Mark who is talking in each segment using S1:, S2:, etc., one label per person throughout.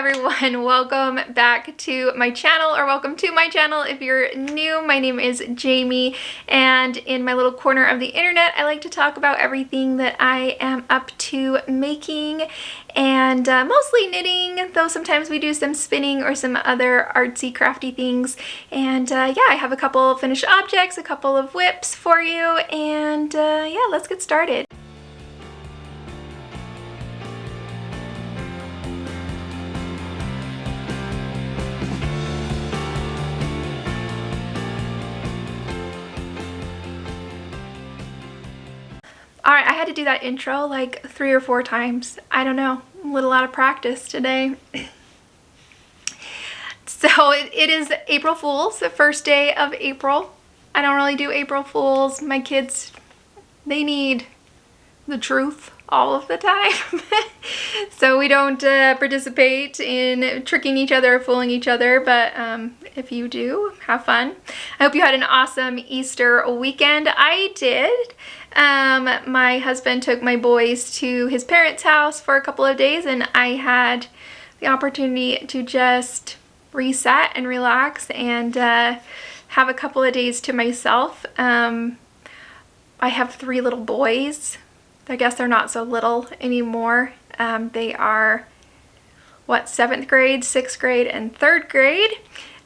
S1: everyone, welcome back to my channel, or welcome to my channel if you're new. My name is Jamie, and in my little corner of the internet I like to talk about everything that I am up to making, and mostly knitting, though sometimes we do some spinning or some other artsy crafty things. And yeah, I have a couple finished objects, a couple of whips for you, and yeah, let's get started. Alright, I had to do that intro like 3 or 4 times. I don't know, I'm a little out of practice today. So it is April Fool's, the first day of April. I don't really do April Fools. My kids, they need the truth all of the time. So we don't participate in tricking each other or fooling each other, but if you do, have fun. I hope you had an awesome Easter weekend. I did. My husband took my boys to his parents' house for a couple of days, and I had the opportunity to just reset and relax and have a couple of days to myself. I have 3 little boys. I guess they're not so little anymore. They are, what, 7th grade, 6th grade, and 3rd grade.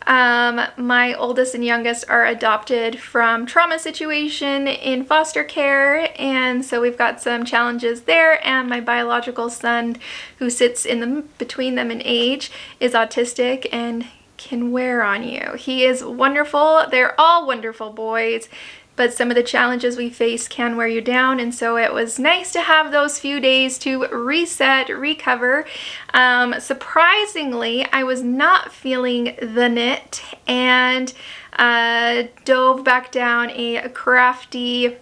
S1: My oldest and youngest are adopted from trauma situation in foster care, and so we've got some challenges there. And my biological son, who sits in between them in age, is autistic and can wear on you. He is wonderful. They're all wonderful boys, but some of the challenges we face can wear you down, and so it was nice to have those few days to reset, recover. Surprisingly, I was not feeling the knit, and dove back down a crafty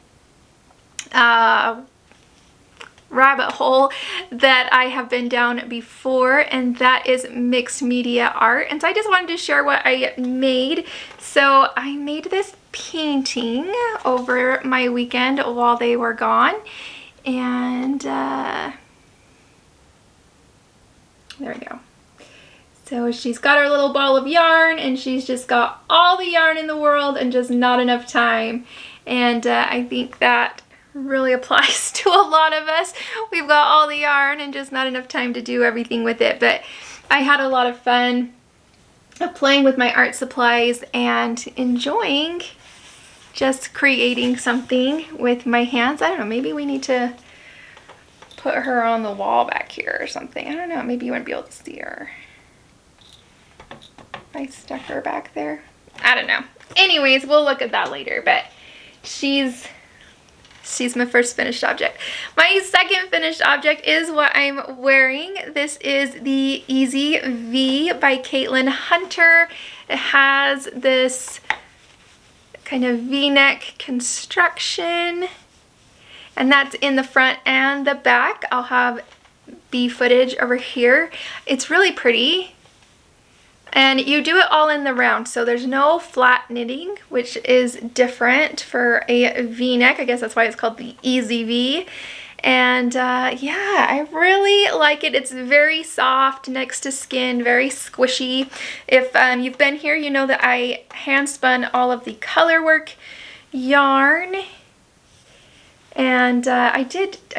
S1: rabbit hole that I have been down before, and that is mixed media art. And so I just wanted to share what I made. So I made this painting over my weekend while they were gone, and there we go. So she's got her little ball of yarn, and she's just got all the yarn in the world and just not enough time. And I think that really applies to a lot of us. We've got all the yarn and just not enough time to do everything with it. But I had a lot of fun playing with my art supplies and enjoying just creating something with my hands. I don't know, maybe we need to put her on the wall back here or something. I don't know, maybe you wouldn't be able to see her. I stuck her back there. I don't know. Anyways, we'll look at that later, but she's my first finished object. My second finished object is what I'm wearing. This is the Easy V by Caitlin Hunter. It has this kind of V-neck construction, and that's in the front and the back. I'll have B footage over here. It's really pretty. And you do it all in the round, so there's no flat knitting, which is different for a V-neck. I guess that's why it's called the Easy V. And yeah, I really like it. It's very soft next to skin, very squishy. If you've been here, you know that I hand spun all of the colorwork yarn. And I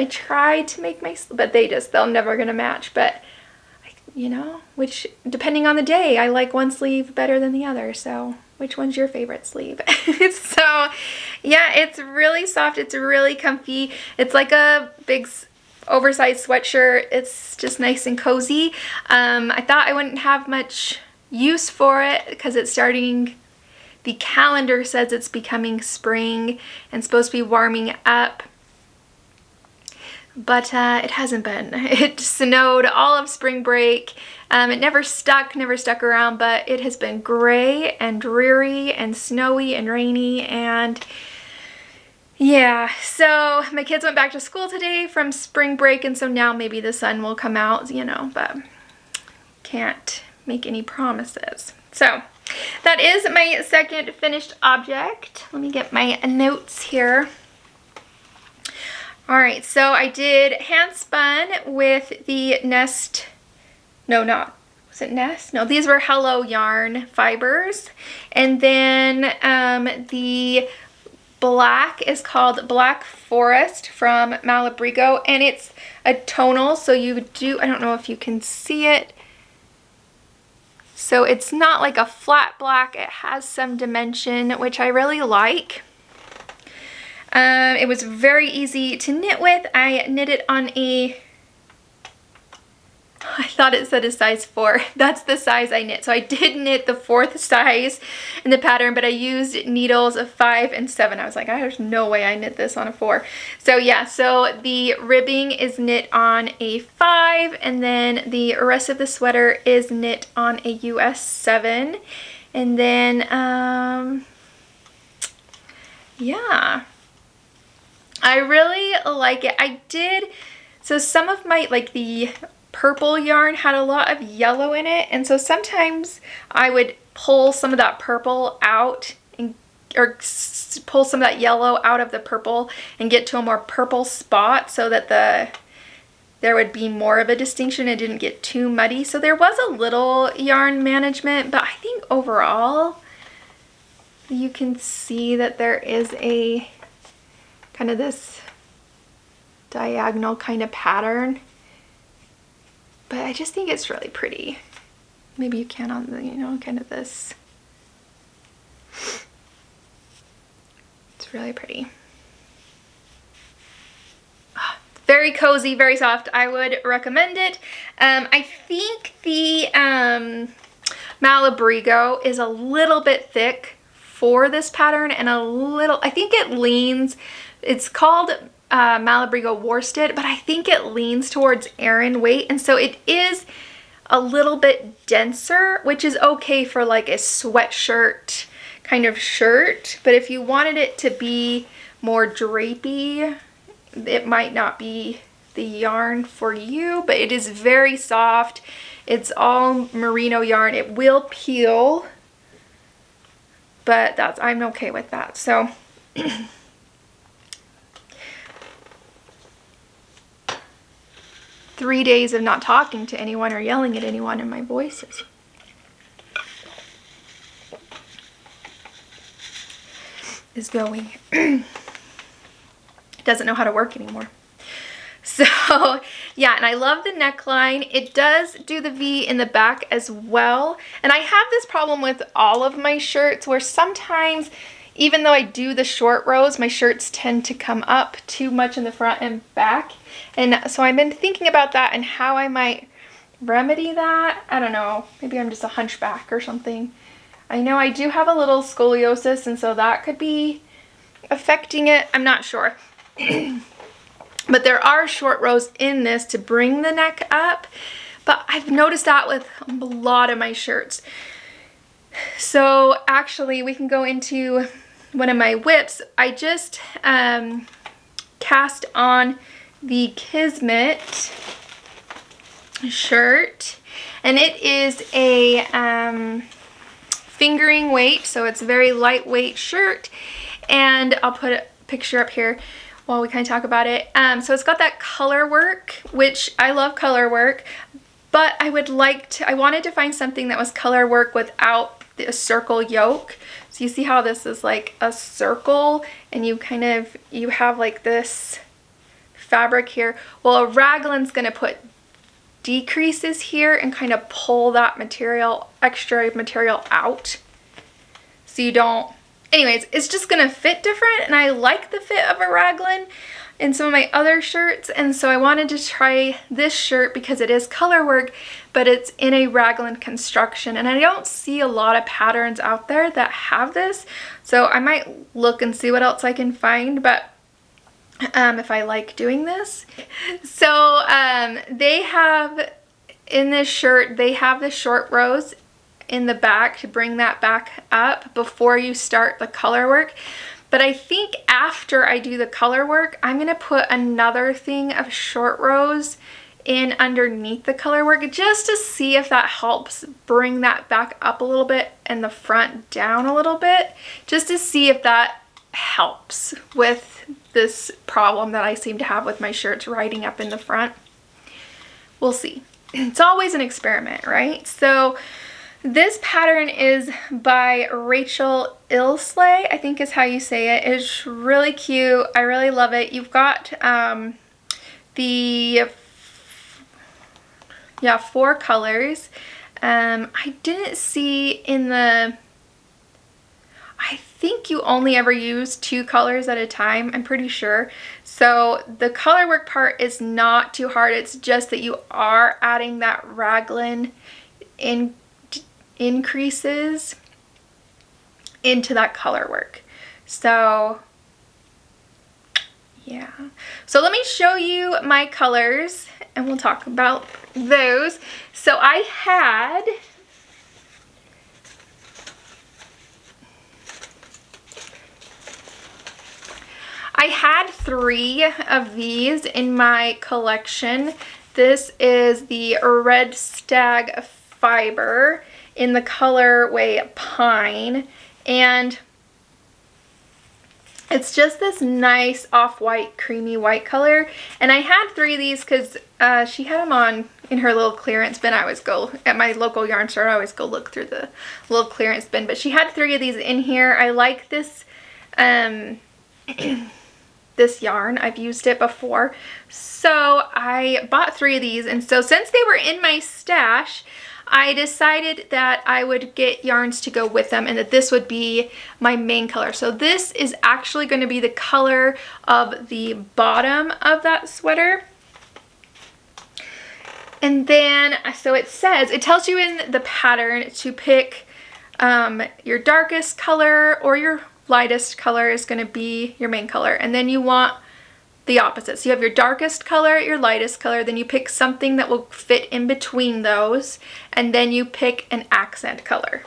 S1: tried to make my, but they're never gonna match. But you know, which, depending on the day, I like one sleeve better than the other. So which one's your favorite sleeve? So yeah, it's really soft. It's really comfy. It's like a big oversized sweatshirt. It's just nice and cozy. I thought I wouldn't have much use for it because it's starting, the calendar says it's becoming spring and supposed to be warming up. But it hasn't been. It snowed all of spring break. It never stuck around, but it has been gray and dreary and snowy and rainy, and yeah. So my kids went back to school today from spring break, and so now maybe the sun will come out, you know, but can't make any promises. So that is my second finished object. Let me get my notes here. Alright, so I did hand spun with the Nest, no, not, is it Nest? No, these were Hello Yarn fibers. And then the black is called Black Forest from Malabrigo, and it's a tonal, so you do, I don't know if you can see it. So it's not like a flat black, it has some dimension, which I really like. It was very easy to knit with. I knit it on a, I thought it said a size 4. That's the size I knit. So I did knit the 4th size in the pattern, but I used needles of 5 and 7. I was like, there's no way I knit this on a 4. So yeah, so the ribbing is knit on a 5, and then the rest of the sweater is knit on a US 7. And then, yeah, I really like it. I did, so some of my, like the purple yarn had a lot of yellow in it, and so sometimes I would pull some of that purple out or pull some of that yellow out of the purple and get to a more purple spot so that there would be more of a distinction. It didn't get too muddy. So there was a little yarn management, but I think overall you can see that there is a kind of this diagonal kind of pattern. But I just think it's really pretty. Maybe you can on the, you know, kind of this. It's really pretty. Very cozy, very soft. I would recommend it. I think the Malabrigo is a little bit thick for this pattern, and a little, I think it leans, it's called Malabrigo worsted, but I think it leans towards Aran weight, and so it is a little bit denser, which is okay for like a sweatshirt kind of shirt. But if you wanted it to be more drapey, it might not be the yarn for you, but it is very soft. It's all merino yarn. It will peel, but I'm okay with that. So 3 days of not talking to anyone or yelling at anyone, and my voice is going. It doesn't know how to work anymore. So yeah, and I love the neckline. It does do the V in the back as well. And I have this problem with all of my shirts where sometimes, even though I do the short rows, my shirts tend to come up too much in the front and back. And so I've been thinking about that and how I might remedy that. I don't know, maybe I'm just a hunchback or something. I know I do have a little scoliosis, and so that could be affecting it. I'm not sure. But there are short rows in this to bring the neck up. But I've noticed that with a lot of my shirts. So actually we can go into one of my whips. I just cast on the Kismet shirt, and it is a fingering weight, so it's a very lightweight shirt. And I'll put a picture up here while we kind of talk about it. So it's got that color work, which I love color work, but I wanted to find something that was color work without the circle yoke. So you see how this is like a circle, and you have like this fabric here. Well, a raglan's gonna put decreases here and kind of pull that material, extra material out, so you don't, anyways, it's just gonna fit different. And I like the fit of a raglan in some of my other shirts, and so I wanted to try this shirt because it is color work, but it's in a raglan construction, and I don't see a lot of patterns out there that have this, so I might look and see what else I can find. But if I like doing this. So they have, in this shirt, they have the short rows in the back to bring that back up before you start the color work. But I think after I do the color work, I'm going to put another thing of short rows in underneath the color work just to see if that helps bring that back up a little bit and the front down a little bit, just to see if that helps with this problem that I seem to have with my shirts riding up in the front. We'll see. it's always an experiment, right? So this pattern is by Rachel Ilsley, I think is how you say it. It's really cute. I really love it. You've got the 4 colors. I didn't see in the, I think you only ever use 2 colors at a time, I'm pretty sure. So the color work part is not too hard. It's just that you are adding that raglan increases into that color work. So yeah, so let me show you my colors and we'll talk about those. So I had had 3 of these in my collection. This is the Red Stag Fiber in the colorway Pine, and it's just this nice off-white, creamy white color. And I had 3 of these because she had them on in her little clearance bin. I always go, at my local yarn store, I always go look through the little clearance bin. But she had 3 of these in here. I like this, this yarn. I've used it before. So I bought 3 of these. And so since they were in my stash, I decided that I would get yarns to go with them and that this would be my main color. So this is actually going to be the color of the bottom of that sweater. And then, so it says, it tells you in the pattern to pick your darkest color or your lightest color is going to be your main color. And then you want the opposite. So you have your darkest color, your lightest color, then you pick something that will fit in between those, and then you pick an accent color.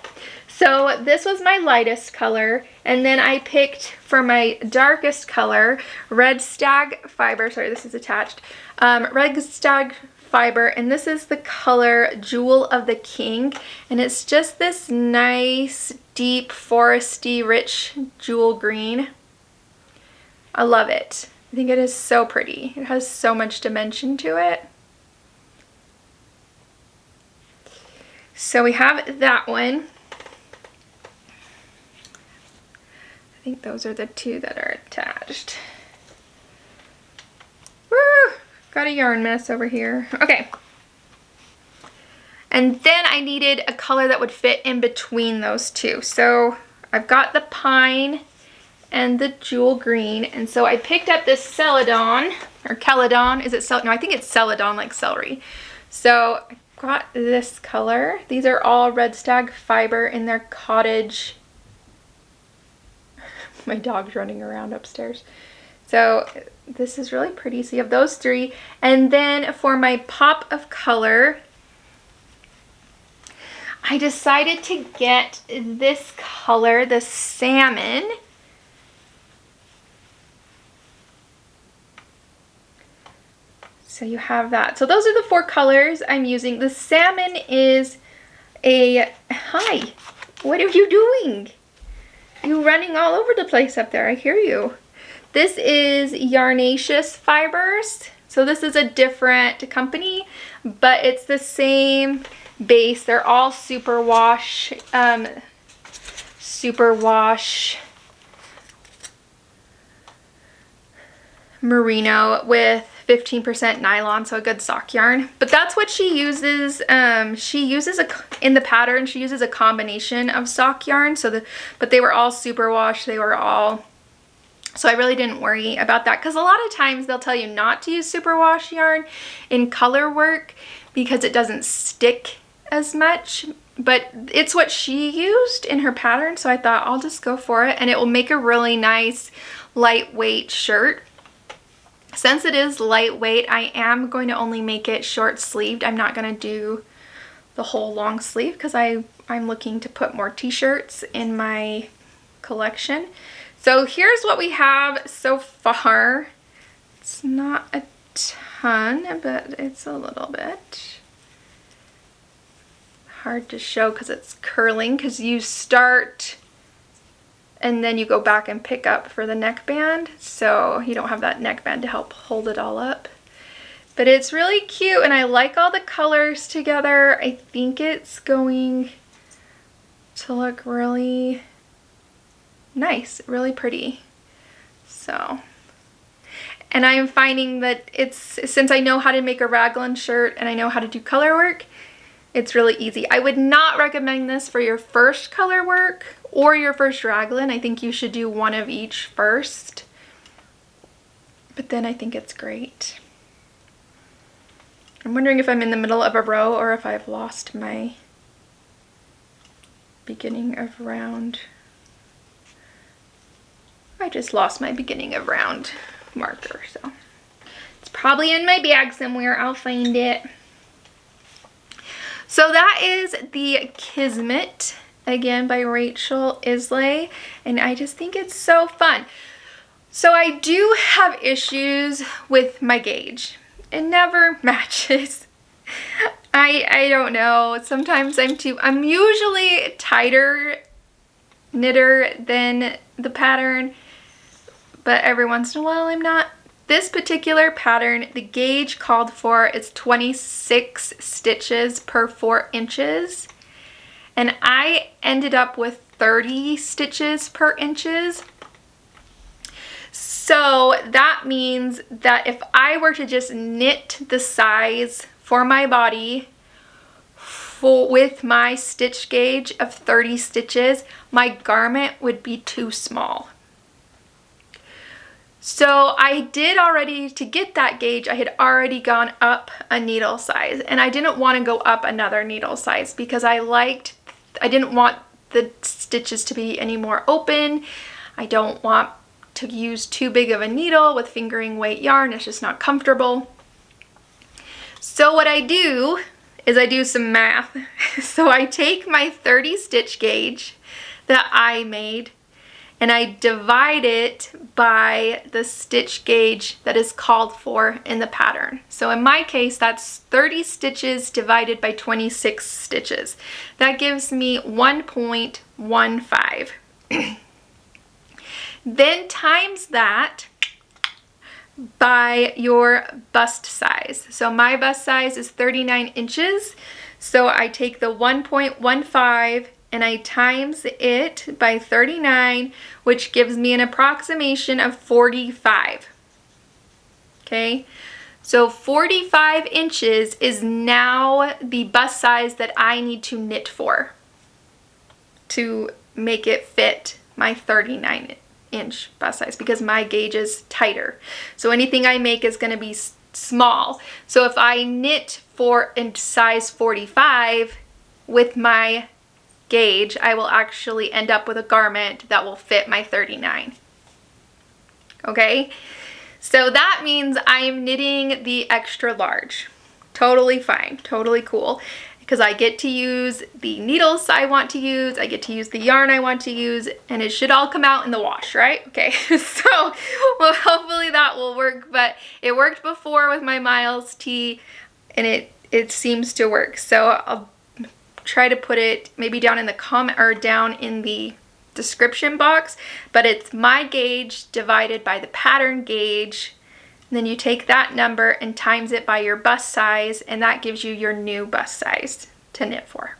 S1: So this was my lightest color, and then I picked for my darkest color, Red Stag Fiber. Sorry, this is attached. Red Stag Fiber, and this is the color Jewel of the King, and it's just this nice, deep, foresty, rich jewel green. I love it. I think it is so pretty. It has so much dimension to it. So we have that one. I think those are the 2 that are attached. Woo! Got a yarn mess over here. Okay. And then I needed a color that would fit in between those 2. So I've got the Pine and the jewel green, and so I picked up this Celadon, or Celadon, is it no, I think it's Celadon, like celery. So I got this color. These are all Red Stag Fiber in their cottage. My dog's running around upstairs. So this is really pretty. So you have those 3, and then for my pop of color, I decided to get this color, the salmon. So you have that. So those are the 4 colors I'm using. The salmon is a, hi, what are you doing? You running all over the place up there, I hear you. This is Yarnaceous Fibers. So this is a different company, but it's the same base. They're all superwash merino with 15% nylon, so a good sock yarn. But that's what she uses. She uses in the pattern, she uses a combination of sock yarn. But they were all superwash. They were all, so I really didn't worry about that, because a lot of times they'll tell you not to use superwash yarn in color work because it doesn't stick as much. But it's what she used in her pattern, so I thought I'll just go for it, and it will make a really nice lightweight shirt. Since it is lightweight, I am going to only make it short sleeved. I'm not going to do the whole long sleeve because I'm looking to put more t-shirts in my collection. So here's what we have so far. It's not a ton, but it's a little bit. Hard to show because it's curling, because you start and then you go back and pick up for the neckband, so you don't have that neckband to help hold it all up. But it's really cute and I like all the colors together. I think it's going to look really nice, really pretty. So, and I'm finding that since I know how to make a raglan shirt and I know how to do color work, it's really easy. I would not recommend this for your first color work or your first raglan. I think you should do one of each first. But then I think it's great. I'm wondering if I'm in the middle of a row or if I've lost my beginning of round. I just lost my beginning of round marker, so it's probably in my bag somewhere. I'll find it. So that is the Kismet, again by Rachel Islay, and I just think it's so fun. So I do have issues with my gauge. It never matches. I don't know. Sometimes I'm usually tighter knitter than the pattern, but every once in a while I'm not. This particular pattern, the gauge called for is 26 stitches per 4 inches, and I ended up with 30 stitches per inches. So that means that if I were to just knit the size for my body with my stitch gauge of 30 stitches, my garment would be too small. So I did already, to get that gauge, I had already gone up a needle size, and I didn't want to go up another needle size because I didn't want the stitches to be any more open. I don't want to use too big of a needle with fingering weight yarn. It's just not comfortable. So what I do is I do some math. So I take my 30 stitch gauge that I made and I divide it by the stitch gauge that is called for in the pattern. So in my case, that's 30 stitches divided by 26 stitches. That gives me 1.15. Then times that by your bust size. So my bust size is 39 inches. So I take the 1.15 and I times it by 39, which gives me an approximation of 45. Okay, so 45 inches is now the bust size that I need to knit for to make it fit my 39-inch bust size, because my gauge is tighter. So anything I make is going to be small. So if I knit for in size 45 with my gauge, I will actually end up with a garment that will fit my 39. Okay, so that means I am knitting the extra large. Totally fine, totally cool, because I get to use the needles I want to use, I get to use the yarn I want to use, and it should all come out in the wash, right? Okay, so well, hopefully that will work, but it worked before with my Miles tee, and it seems to work. So I'll try to put it maybe down in the comment or down in the description box, but it's my gauge divided by the pattern gauge. And then you take that number and times it by your bust size, and that gives you your new bust size to knit for.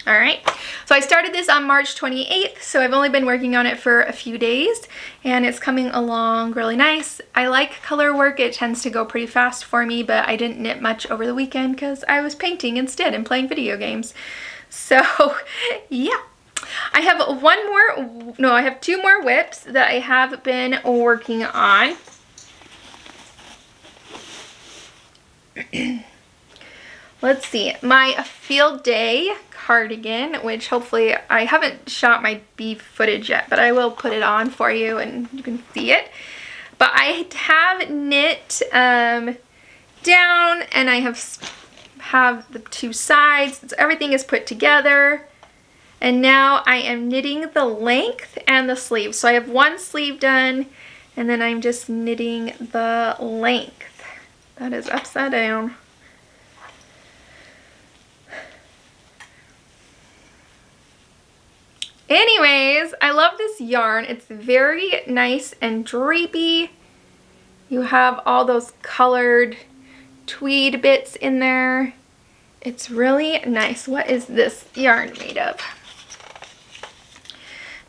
S1: All right, so I started this on March 28th, so I've only been working on it for a few days, and it's coming along really nice. I like color work. It tends to go pretty fast for me, but I didn't knit much over the weekend because I was painting instead and playing video games. So yeah, I have I have 2 more whips that I have been working on. Let's see, my field day cardigan, which hopefully I haven't shot my beef footage yet, but I will put it on for you and you can see it. But I have knit down, and I have the 2 sides, so everything is put together. And now I am knitting the length and the sleeve. So I have 1 sleeve done, and then I'm just knitting the length. That is upside down. Anyways, I love this yarn. It's very nice and drapey, You have all those colored tweed bits in there. It's really nice. What is this yarn made of?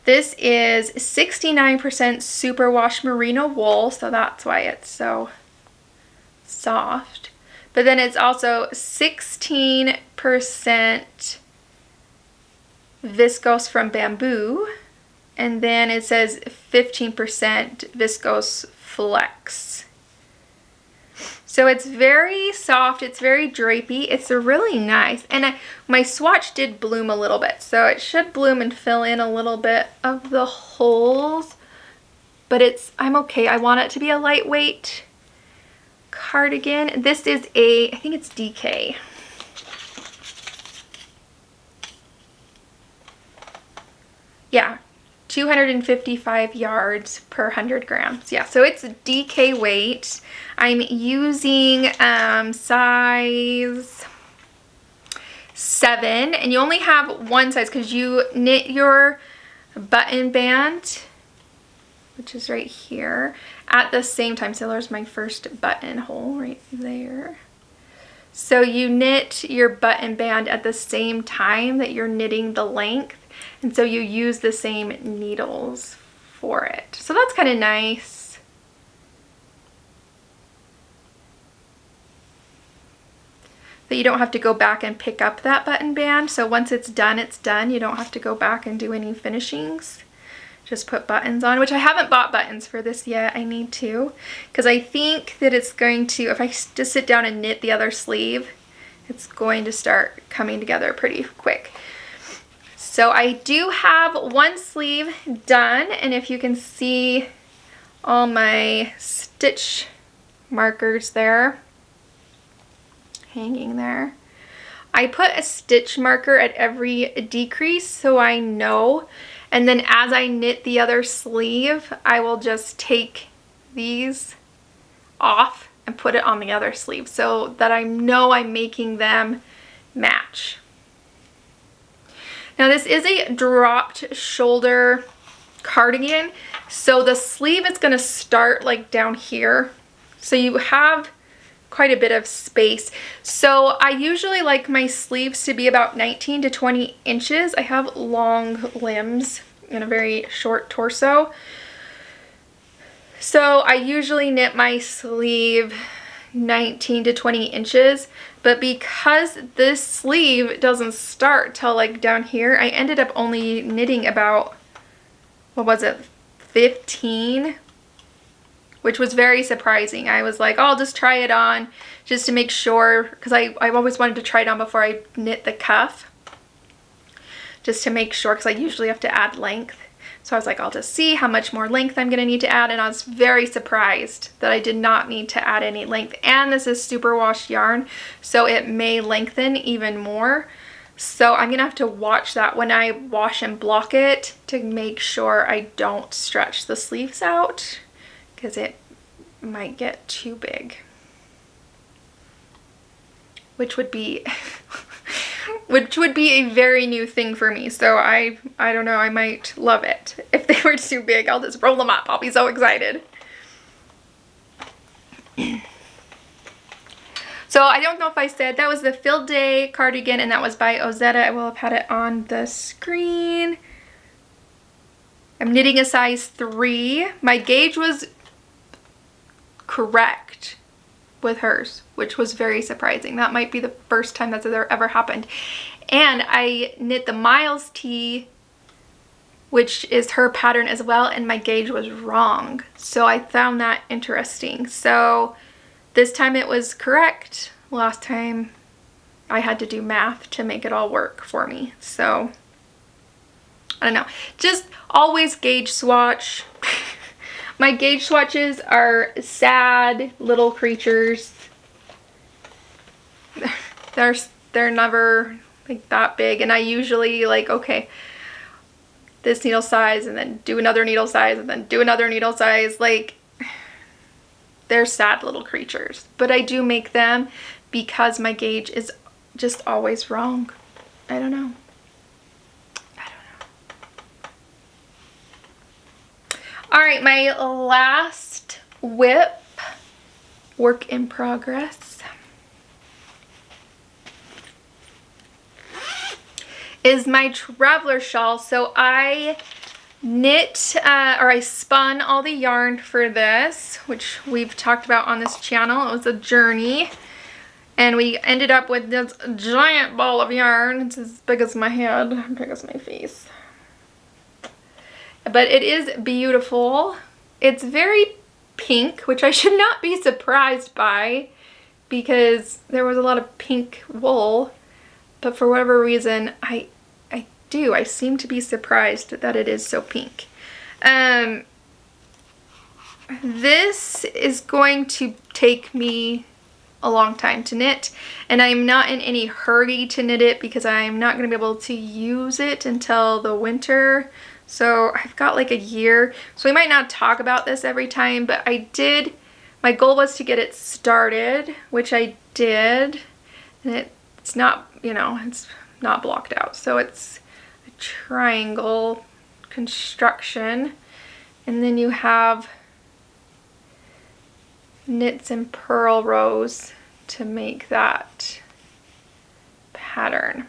S1: This is 69% superwash merino wool, so that's why it's so soft. But then it's also 16% viscose from bamboo, and then it says 15% viscose flex. So it's very soft, it's very drapey, it's really nice. And my swatch did bloom a little bit, so it should bloom and fill in a little bit of the holes. But I'm okay. I want it to be a lightweight cardigan. This is I think it's DK. Yeah, 255 yards per 100 grams. Yeah, so it's DK weight. I'm using size 7, and you only have one size because you knit your button band, which is right here, at the same time. So there's my first buttonhole right there. So you knit your button band at the same time that you're knitting the length, and so you use the same needles for it. So that's kind of nice. That you don't have to go back and pick up that button band. So once it's done, it's done. You don't have to go back and do any finishings. Just put buttons on, which I haven't bought buttons for this yet. I need to, because I think that it's going to, if I just sit down and knit the other sleeve, it's going to start coming together pretty quick. So I do have one sleeve done, and if you can see all my stitch markers there, hanging there. I put a stitch marker at every decrease so I know, and then as I knit the other sleeve, I will just take these off and put it on the other sleeve so that I know I'm making them match. Now this is a dropped shoulder cardigan, so the sleeve is going to start like down here, so you have quite a bit of space. So I usually like my sleeves to be about 19 to 20 inches. I have long limbs and a very short torso. So I usually knit my sleeve 19 to 20 inches, but because this sleeve doesn't start till like down here, I ended up only knitting about, what was it, 15, which was very surprising. I was like, oh, I'll just try it on just to make sure, because I've always wanted to try it on before I knit the cuff, just to make sure, because I usually have to add length. So I was like, I'll just see how much more length I'm going to need to add, and I was very surprised that I did not need to add any length. And this is superwash yarn, so it may lengthen even more. So I'm going to have to watch that when I wash and block it to make sure I don't stretch the sleeves out, because it might get too big, which would be a very new thing for me. So I don't know, I might love it. If they were too big, I'll just roll them up. I'll be so excited. So I don't know if I said, that was the Field Day cardigan, and that was by Ozetta. I will have had it on the screen. I'm knitting a size 3. My gauge was correct with hers, which was very surprising. That might be the first time that's ever happened. And I knit the Miles tee, which is her pattern as well, and my gauge was wrong. So I found that interesting. So this time it was correct. Last time I had to do math to make it all work for me. So I don't know. Just always gauge swatch. My gauge swatches are sad little creatures. They're never like that big, and I usually like, okay, this needle size, and then do another needle size, and then do another needle size. Like, they're sad little creatures, but I do make them because my gauge is just always wrong. I don't know. All right, my last whip work in progress is my traveler shawl. So I knit, or I spun all the yarn for this, which we've talked about on this channel. It was a journey. And we ended up with this giant ball of yarn. It's as big as my head, as big as my face. But it is beautiful. It's very pink, which I should not be surprised by because there was a lot of pink wool. But for whatever reason, I seem to be surprised that it is so pink. This is going to take me a long time to knit, and I'm not in any hurry to knit it because I'm not going to be able to use it until the winter. So I've got like a year, so we might not talk about this every time, but my goal was to get it started, which I did, and it's not, you know, it's not blocked out. So it's a triangle construction, and then you have knits and purl rows to make that pattern.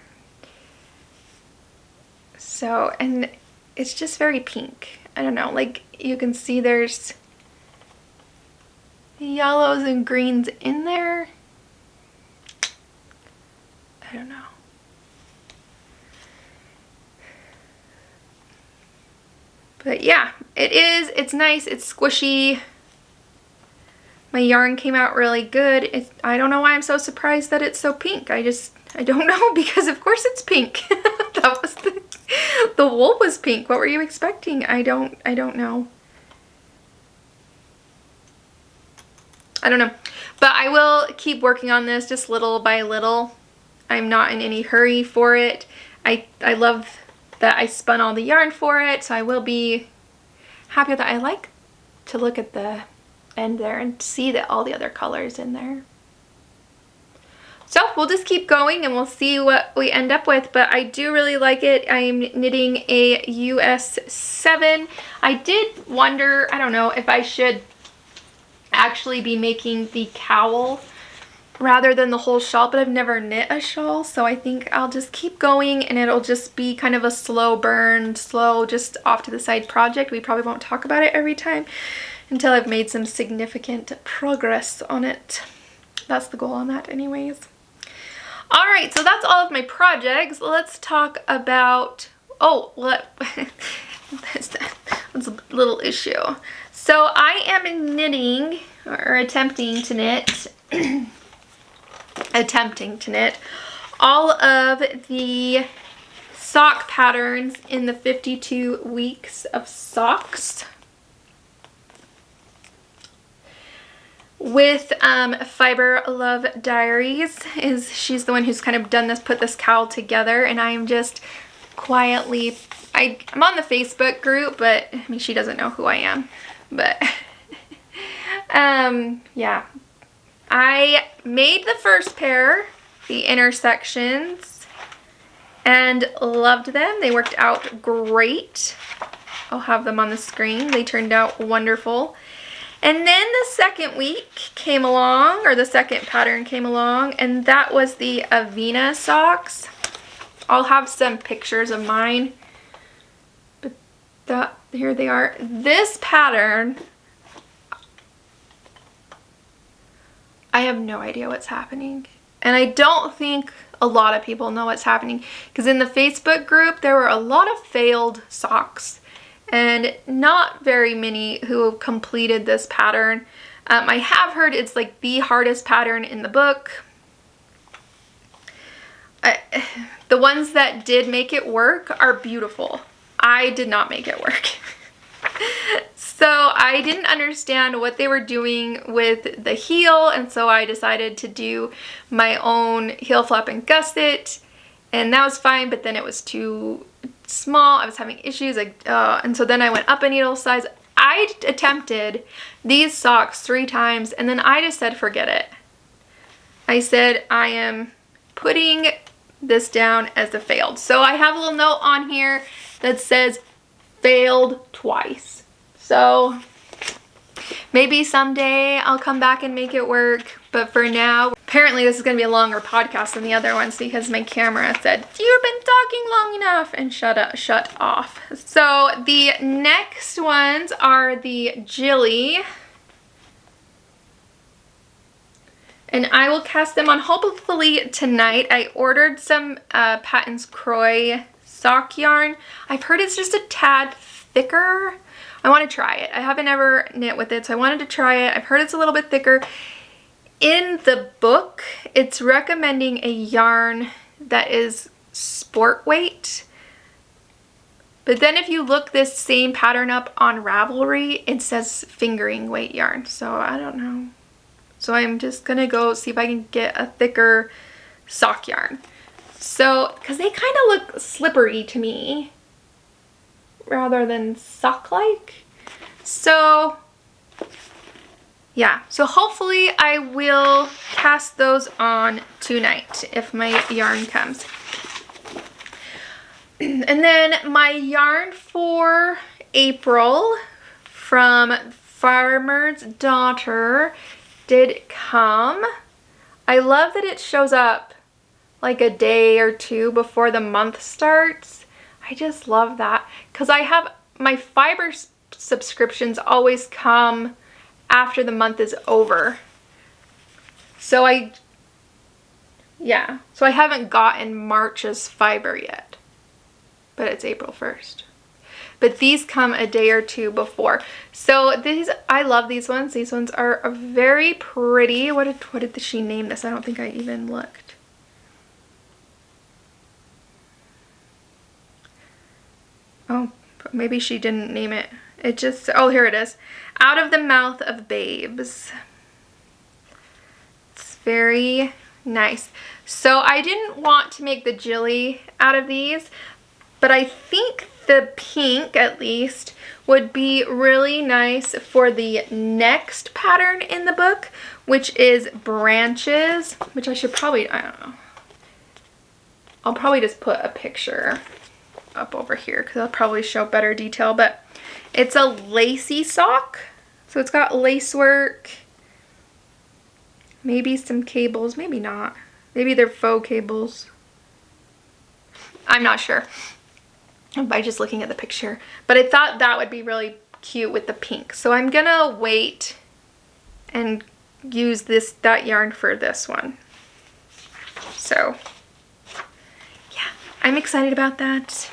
S1: So, and it's just very pink. I don't know, like you can see there's yellows and greens in there. I don't know. But yeah, it's nice, it's squishy. My yarn came out really good. I don't know why I'm so surprised that it's so pink. I don't know, because of course it's pink. That was the wool was pink. What were you expecting? I don't know. I don't know. But I will keep working on this just little by little. I'm not in any hurry for it. I love that I spun all the yarn for it, so I will be happy with that. I like to look at the end there and see that all the other colors in there. So we'll just keep going and we'll see what we end up with, but I do really like it. I'm knitting a US 7. I did wonder, I don't know, if I should actually be making the cowl rather than the whole shawl, but I've never knit a shawl, so I think I'll just keep going and it'll just be kind of a slow burn, slow, just off to the side project. We probably won't talk about it every time until I've made some significant progress on it. That's the goal on that anyways. All right, so that's all of my projects. Let's talk about, that's a little issue. So I am knitting, or attempting to knit, all of the sock patterns in the 52 weeks of socks with Fiber Love Diaries. She's the one who's kind of done this, put this cowl together, and I'm just quietly, I'm on the Facebook group, but I mean, she doesn't know who I am, but yeah, I made the first pair, the intersections, and loved them. They worked out great. I'll have them on the screen. They turned out wonderful. And then the second week came along, or the second pattern came along, and that was the Avena socks. I'll have some pictures of mine, but here they are. This pattern, I have no idea what's happening. And I don't think a lot of people know what's happening, because in the Facebook group, there were a lot of failed socks and not very many who have completed this pattern. I have heard it's like the hardest pattern in the book. The ones that did make it work are beautiful. I did not make it work. So I didn't understand what they were doing with the heel, and so I decided to do my own heel flap and gusset, and that was fine, but then it was too small. I was having issues, and so then I went up a needle size. I attempted these socks 3 times, and then I just said forget it. I said I am putting this down as a failed. So I have a little note on here that says failed twice. So Maybe someday I'll come back and make it work, but for now, apparently this is going to be a longer podcast than the other ones because my camera said, you've been talking long enough, and shut off. So the next ones are the Jilly. And I will cast them on hopefully tonight. I ordered some Patton's Croy sock yarn. I've heard it's just a tad thicker. I want to try it. I haven't ever knit with it, so I wanted to try it. I've heard it's a little bit thicker. In the book, it's recommending a yarn that is sport weight. But then if you look this same pattern up on Ravelry, it says fingering weight yarn. So I don't know. So I'm just going to go see if I can get a thicker sock yarn. So, because they kind of look slippery to me rather than sock-like. So, yeah. So hopefully I will cast those on tonight if my yarn comes. And then my yarn for April from Farmer's Daughter did come. I love that it shows up like a day or two before the month starts. I just love that because I have my fiber subscriptions always come after the month is over. So I haven't gotten March's fiber yet, but it's April 1st. But these come a day or two before. So these, I love these ones. These ones are very pretty. What did she name this? I don't think I even looked. Oh, maybe she didn't name it. It just, oh, here it is. Out of the Mouth of Babes. It's very nice. So I didn't want to make the Jilly out of these, but I think the pink, at least, would be really nice for the next pattern in the book, which is Branches, which I should probably, I don't know. I'll probably just put a picture up over here because I'll probably show better detail, but it's a lacy sock. So it's got lace work, maybe some cables, maybe not. Maybe they're faux cables. I'm not sure by just looking at the picture, but I thought that would be really cute with the pink. So I'm gonna wait and use that yarn for this one. So yeah, I'm excited about that.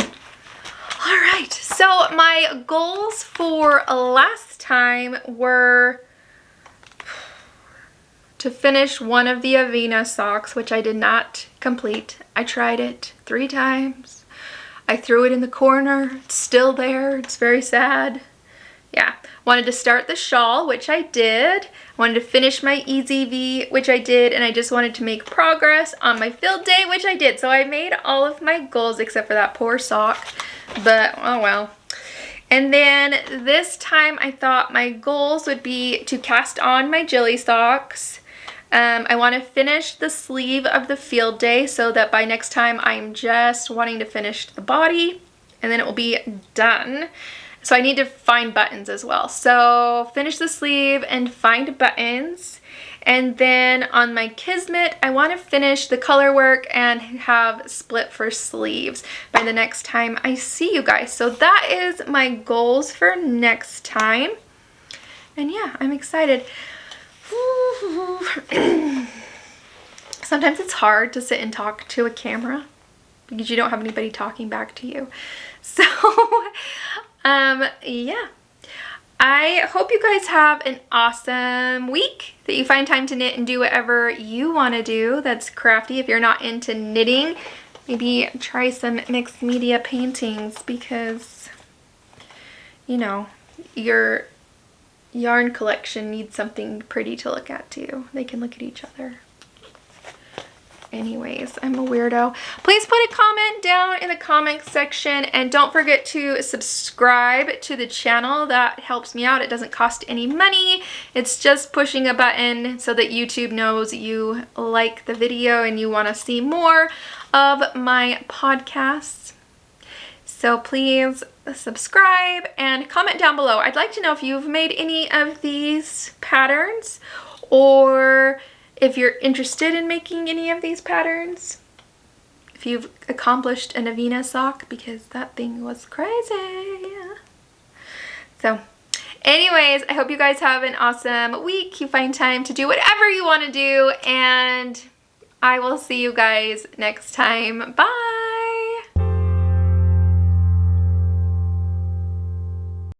S1: All right, so my goals for last time were to finish one of the Avena socks, which I did not complete. I tried it 3 times. I threw it in the corner. It's still there. It's very sad. Yeah. Wanted to start the shawl, which I did. Wanted to finish my Easy V, which I did. And I just wanted to make progress on my field day, which I did. So I made all of my goals except for that poor sock. But, oh well. And then this time I thought my goals would be to cast on my Jilly socks. I want to finish the sleeve of the field day so that by next time I'm just wanting to finish the body and then it will be done. So I need to find buttons as well. So finish the sleeve and find buttons. And then on my Kismet, I want to finish the color work and have split for sleeves by the next time I see you guys. So that is my goals for next time. And yeah, I'm excited. Sometimes it's hard to sit and talk to a camera because you don't have anybody talking back to you. So, yeah. I hope you guys have an awesome week, that you find time to knit and do whatever you want to do that's crafty. If you're not into knitting, maybe try some mixed media paintings because, you know, your yarn collection needs something pretty to look at too. They can look at each other. Anyways, I'm a weirdo. Please put a comment down in the comment section and don't forget to subscribe to the channel. That helps me out. It doesn't cost any money. It's just pushing a button so that YouTube knows you like the video and you want to see more of my podcasts. So please subscribe, and comment down below. I'd like to know if you've made any of these patterns, or if you're interested in making any of these patterns. If you've accomplished a Navina sock, because that thing was crazy. So anyways, I hope you guys have an awesome week. You find time to do whatever you want to do, and I will see you guys next time. Bye!